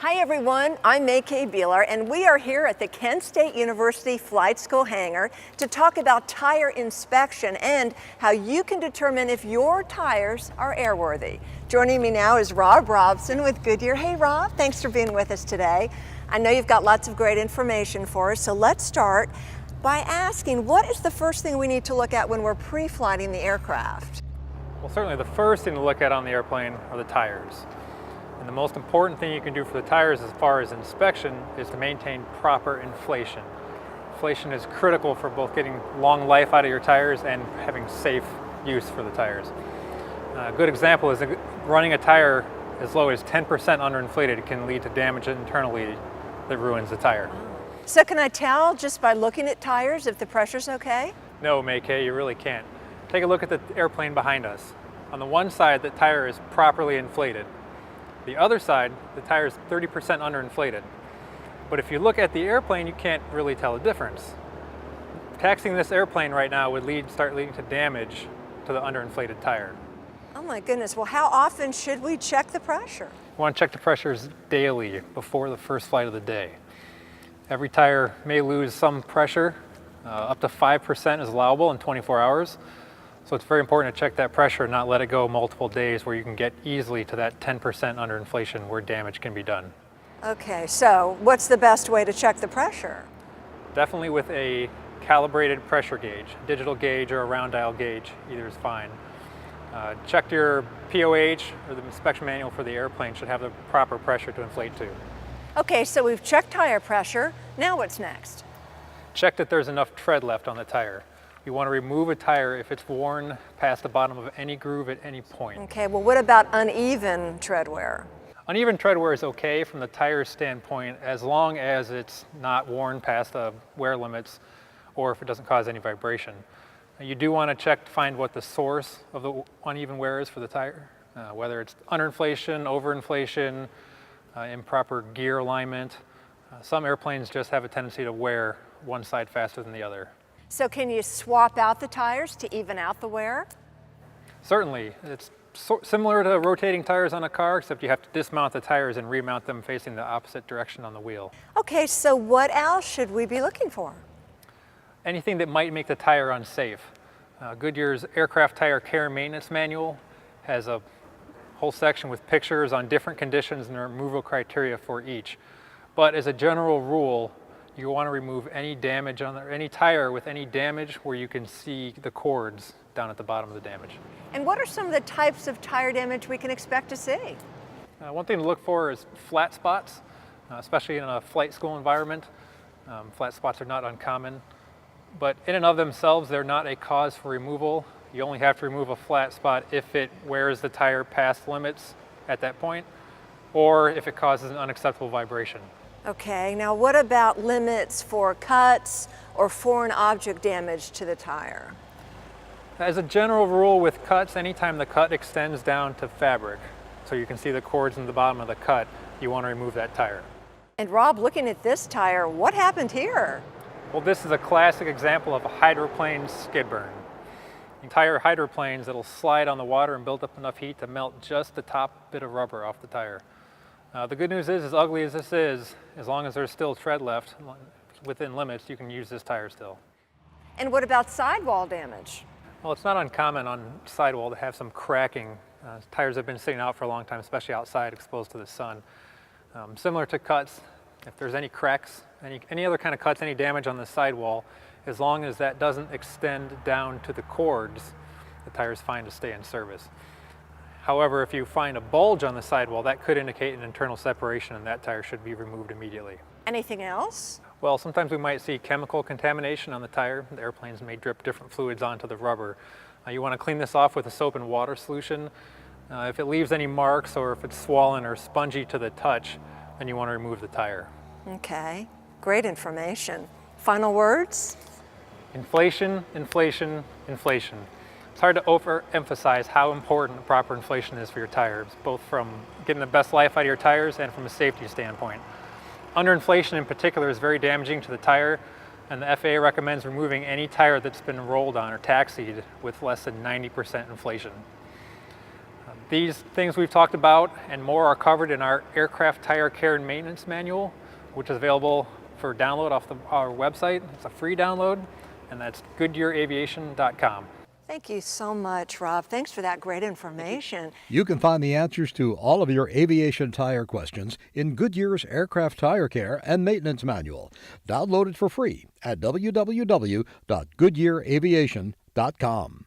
Hi everyone, I'm May K. Beeler and we are here at the Kent State University Flight School hangar to talk about tire inspection and how you can determine if your tires are airworthy. Joining me now is Rob Robson with Goodyear. Hey Rob, thanks for being with us today. I know you've got lots of great information for us, so let's start by asking, what is the first thing we need to look at when we're pre-flighting the aircraft? Well, certainly the first thing to look at on the airplane are the tires. And the most important thing you can do for the tires as far as inspection is to maintain proper inflation. Inflation is critical for both getting long life out of your tires and having safe use for the tires. A good example is running a tire as low as 10% underinflated can lead to damage internally that ruins the tire. So can I tell just by looking at tires if the pressure's okay? No, May K, you really can't. Take a look at the airplane behind us. On the one side, the tire is properly inflated. The other side, the tire is 30% underinflated. But if you look at the airplane, you can't really tell the difference. Taxiing this airplane right now would start leading to damage to the underinflated tire. Oh my goodness, well how often should we check the pressure? You want to check the pressures daily before the first flight of the day. Every tire may lose some pressure. Up to 5% is allowable in 24 hours. So it's very important to check that pressure and not let it go multiple days where you can get easily to that 10% underinflation where damage can be done. Okay, so what's the best way to check the pressure? Definitely with a calibrated pressure gauge, digital gauge or a round dial gauge, either is fine. Check your POH or the inspection manual for the airplane should have the proper pressure to inflate to. Okay, so we've checked tire pressure. Now what's next? Check that there's enough tread left on the tire. You want to remove a tire if it's worn past the bottom of any groove at any point. Okay, well what about uneven tread wear? Uneven tread wear is okay from the tire standpoint as long as it's not worn past the wear limits or if it doesn't cause any vibration. You do want to check to find what the source of the uneven wear is for the tire, whether it's underinflation, overinflation, improper gear alignment. Some airplanes just have a tendency to wear one side faster than the other. So can you swap out the tires to even out the wear? Certainly. It's similar to rotating tires on a car, except you have to dismount the tires and remount them facing the opposite direction on the wheel. Okay, so what else should we be looking for? Anything that might make the tire unsafe. Goodyear's Aircraft Tire Care and Maintenance Manual has a whole section with pictures on different conditions and removal criteria for each. But as a general rule, you want to remove any damage on any tire with any damage where you can see the cords down at the bottom of the damage. And what are some of the types of tire damage we can expect to see? One thing to look for is flat spots, especially in a flight school environment. Flat spots are not uncommon, but in and of themselves, they're not a cause for removal. You only have to remove a flat spot if it wears the tire past limits at that point, or if it causes an unacceptable vibration. Okay, now what about limits for cuts or foreign object damage to the tire? As a general rule with cuts, anytime the cut extends down to fabric, so you can see the cords in the bottom of the cut, you want to remove that tire. And Rob, looking at this tire, what happened here? Well, this is a classic example of a hydroplane skid burn. Entire hydroplanes that'll slide on the water and build up enough heat to melt just the top bit of rubber off the tire. The good news is, as ugly as this is, as long as there's still tread left within limits, you can use this tire still. And what about sidewall damage? Well, it's not uncommon on sidewall to have some cracking. Tires have been sitting out for a long time, especially outside exposed to the sun. Similar to cuts, if there's any cracks, any other kind of cuts, any damage on the sidewall, as long as that doesn't extend down to the cords, the tire is fine to stay in service. However, if you find a bulge on the sidewall, that could indicate an internal separation and that tire should be removed immediately. Anything else? Well, sometimes we might see chemical contamination on the tire. The airplanes may drip different fluids onto the rubber. You want to clean this off with a soap and water solution. If it leaves any marks or if it's swollen or spongy to the touch, then you want to remove the tire. Okay, great information. Final words? Inflation, inflation, inflation. It's hard to overemphasize how important proper inflation is for your tires, both from getting the best life out of your tires and from a safety standpoint. Underinflation in particular is very damaging to the tire, and the FAA recommends removing any tire that's been rolled on or taxied with less than 90% inflation. These things we've talked about and more are covered in our Aircraft Tire Care and Maintenance Manual, which is available for download off our website. It's a free download, and that's GoodyearAviation.com. Thank you so much, Rob. Thanks for that great information. You can find the answers to all of your aviation tire questions in Goodyear's Aircraft Tire Care and Maintenance Manual. Download it for free at www.GoodyearAviation.com.